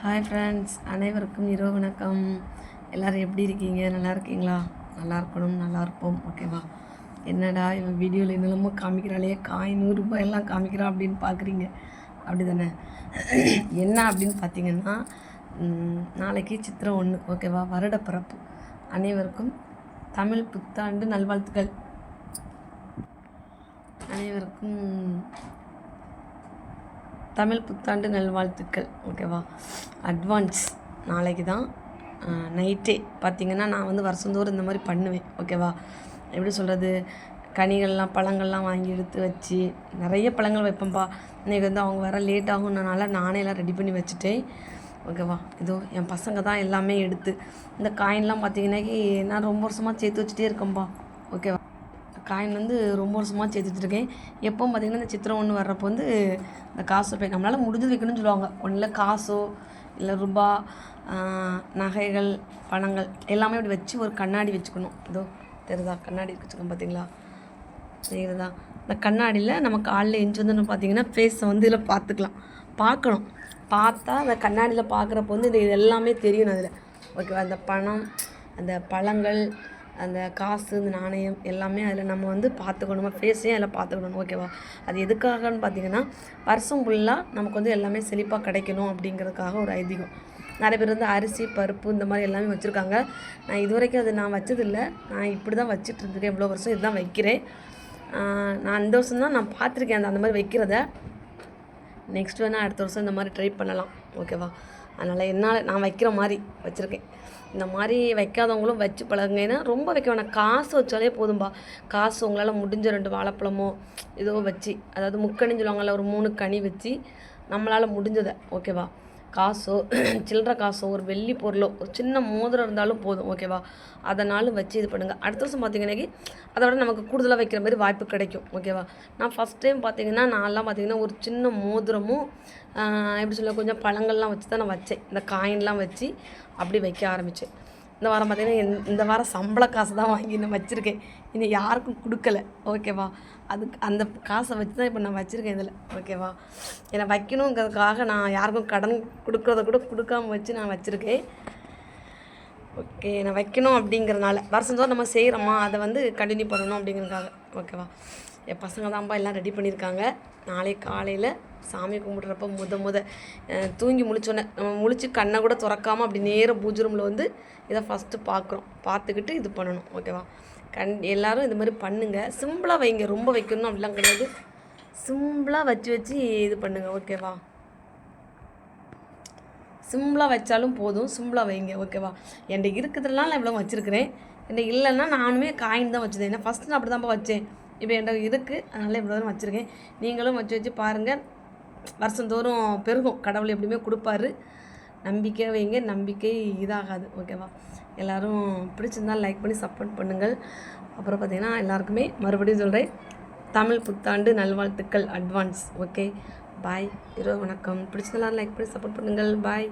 Hi friends, அனைவருக்கும் இரவு வணக்கம். எல்லோரும் எப்படி இருக்கீங்க? நல்லா இருக்கீங்களா? நல்லா இருக்கணும், நல்லா இருப்போம். ஓகேவா? என்னடா இவன் வீடியோவில் என்னெல்லாமோ காமிக்கிறாளே, காயின் ₹100 எல்லாம் காமிக்கிறான் அப்படின்னு பார்க்குறீங்க. அப்படி தானே? என்ன அப்படின்னு பார்த்தீங்கன்னா, நாளைக்கு சித்திரை 1. ஓகேவா? வருடப்பிறப்பு. அனைவருக்கும் தமிழ் புத்தாண்டு நல்வாழ்த்துக்கள். அனைவருக்கும் தமிழ் புத்தாண்டு நல்வாழ்த்துக்கள். ஓகேவா? அட்வான்ஸ். நாளைக்கு தான் நைட்டே பார்த்திங்கன்னா, நான் வந்து வருஷந்தோறும் இந்த மாதிரி பண்ணுவேன். ஓகேவா? எப்படி சொல்கிறது, கனிகள்லாம் பழங்கள்லாம் வாங்கி எடுத்து வச்சு நிறைய பழங்கள் வைப்பேன்ப்பா. இன்றைக்கி வந்து அவங்க வர லேட் ஆகும்னால நானே எல்லாம் ரெடி பண்ணி வச்சுட்டேன். ஓகேவா? இதோ என் பசங்க தான் எல்லாமே எடுத்து இந்த காயின்லாம் பார்த்திங்கன்னாக்கி நான் ரொம்ப வருஷமாக சேர்த்து வச்சுட்டே இருக்கேன்ப்பா. ஓகேவா? காயின் வந்து ரொம்ப வருஷமாக சேர்த்து வச்சுருக்கேன். எப்போவும் பார்த்திங்கன்னா இந்த சித்திரை 1 வர்றப்போ வந்து இந்த காசு போய் நம்மளால் முடிஞ்சது வைக்கணும்னு சொல்லுவாங்க. ஒன்றில் காசோ இல்லை ரூபா, நகைகள், பணங்கள் எல்லாமே அப்படி வச்சு ஒரு கண்ணாடி வச்சுக்கணும். இதோ தெரியுதா? கண்ணாடி வச்சுக்கோங்க. பார்த்தீங்களா? தெரியுதா? இந்த கண்ணாடியில் நம்ம காலையில் எஞ்சி வந்து பார்த்திங்கன்னா ஃபேஸை வந்து இதில் பார்க்கணும். பார்த்தா அந்த கண்ணாடியில் பார்க்குறப்போ வந்து இது எல்லாமே தெரியணும் அதில். ஓகேவா? அந்த பணம், அந்த பழங்கள், அந்த காசு, இந்த நாணயம் எல்லாமே அதில் நம்ம வந்து பார்த்துக்கணுமா, ஃபேஸையும் அதில் பார்த்துக்கணும். ஓகேவா? அது எதுக்காகன்னு பார்த்தீங்கன்னா, வருஷம் ஃபுல்லாக நமக்கு வந்து எல்லாமே செழிப்பாக கிடைக்கணும் அப்படிங்கிறதுக்காக ஒரு ஐதீகம். நிறைய பேர் வந்து அரிசி, பருப்பு இந்த மாதிரி எல்லாமே வச்சுருக்காங்க. நான் இது வரைக்கும் அது நான் வச்சதில்லை. நான் இப்படி தான் வச்சிட்ருக்கேன். இவ்வளோ வருஷம் இதுதான் வைக்கிறேன். நான் இந்த வருஷம் தான் நான் பார்த்துருக்கேன் அந்த மாதிரி வைக்கிறத. நெக்ஸ்ட் வேணால் அடுத்த வருஷம் இந்த மாதிரி ட்ரை பண்ணலாம். ஓகேவா? அதனால் என்னால் நான் வைக்கிற மாதிரி வச்சுருக்கேன். இந்த மாதிரி வைக்காதவங்களும் வச்சு பழகுங்க. ஏன்னா ரொம்ப வைக்க வேணாம், காசு வச்சாலே போதும்பா. காசு உங்களால் முடிஞ்ச 2 வாழைப்பழமோ ஏதோ வச்சு, அதாவது முக்கணின்னு சொல்லுவாங்கள்ல, ஒரு 3 கனி வச்சு நம்மளால் முடிஞ்சதை. ஓகேவா? காசோ சில்லற காசோ ஒரு வெள்ளி பொருளோ ஒரு சின்ன மோதிரம் இருந்தாலும் போதும். ஓகேவா? அதனாலும் வச்சு இது பண்ணுங்கள். அடுத்த வருஷம் பார்த்திங்கன்னாக்கி அதை விட நமக்கு கூடுதலாக வைக்கிற மாதிரி வாய்ப்பு கிடைக்கும். ஓகேவா? நான் ஃபஸ்ட் டைம் பார்த்திங்கன்னா நான்லாம் பார்த்திங்கன்னா ஒரு சின்ன மோதிரமும் எப்படி சொல்ல கொஞ்சம் பழங்கள்லாம் வச்சு தான் நான் வச்சேன். இந்த காயின்லாம் வச்சு அப்படி வைக்க ஆரம்பித்தேன். இந்த வாரம் பார்த்திங்கன்னா இந்த வாரம் சம்பள காசு தான் வாங்கி நான் வச்சுருக்கேன். இனி யாருக்கும் கொடுக்கல. ஓகேவா? அதுக்கு அந்த காசை வச்சு தான் இப்போ நான் வச்சுருக்கேன் இதில். ஓகேவா? என்னை வைக்கணுங்கிறதுக்காக நான் யாருக்கும் கடன் கொடுக்குறத கூட கொடுக்காம வச்சு நான் வச்சுருக்கேன். ஓகே, நான் வைக்கணும் அப்படிங்கிறனால வருஷந்தோறும் நம்ம செய்கிறோமா, அதை வந்து கண்டினியூ பண்ணணும் அப்படிங்கிறதுக்காக. ஓகேவா? என் பசங்க தான்ப்பா எல்லாம் ரெடி பண்ணியிருக்காங்க. நாளைக்கு காலையில் சாமி கும்பிட்றப்ப தூங்கி முழிச்சோன்னே நம்ம முழிச்சு கண்ணை கூட திறக்காமல் அப்படி நேராக பூஜை ரூமில் வந்து இதை ஃபஸ்ட்டு பார்த்துக்கிட்டு இது பண்ணணும். ஓகேவா? எல்லோரும் இது மாதிரி பண்ணுங்கள். சிம்பிளாக வைங்க, ரொம்ப வைக்கணும் அப்படிலாம் கிடையாது. சிம்பிளாக வச்சு இது பண்ணுங்கள். ஓகேவா? சிம்பிளாக வச்சாலும் போதும், சிம்பிளாக வைங்க. ஓகேவா? என்கிட்ட இருக்கிறதுனால நான் இவ்வளோ வச்சுருக்கிறேன். என்கிட்ட இல்லைன்னா நானுமே காயின் தான் வச்சுருந்தேன். ஏன்னா ஃபஸ்ட்டு நான் அப்படி தான்ப்பா வச்சேன். இப்போ என்கிட்ட இருக்குது, அதனால் இவ்வளோ தூரம் வச்சுருக்கேன். நீங்களும் வச்சு பாருங்கள். வருஷந்தோறும் பெருகும். கடவுள் எப்படியுமே கொடுப்பாரு. நம்பிக்கை வைங்க, நம்பிக்கை இதாகாது. ஓகேவா? எல்லோரும் பிடிச்சிருந்தால் லைக் பண்ணி சப்போர்ட் பண்ணுங்கள். அப்புறம் பார்த்திங்கன்னா எல்லாருக்குமே மறுபடியும் சொல்கிறேன், தமிழ் புத்தாண்டு நல்வாழ்த்துக்கள் அட்வான்ஸ். ஓகே, பாய், இரவு வணக்கம். பிடிச்சிருந்தாலும் லைக் பண்ணி சப்போர்ட் பண்ணுங்கள். பாய்.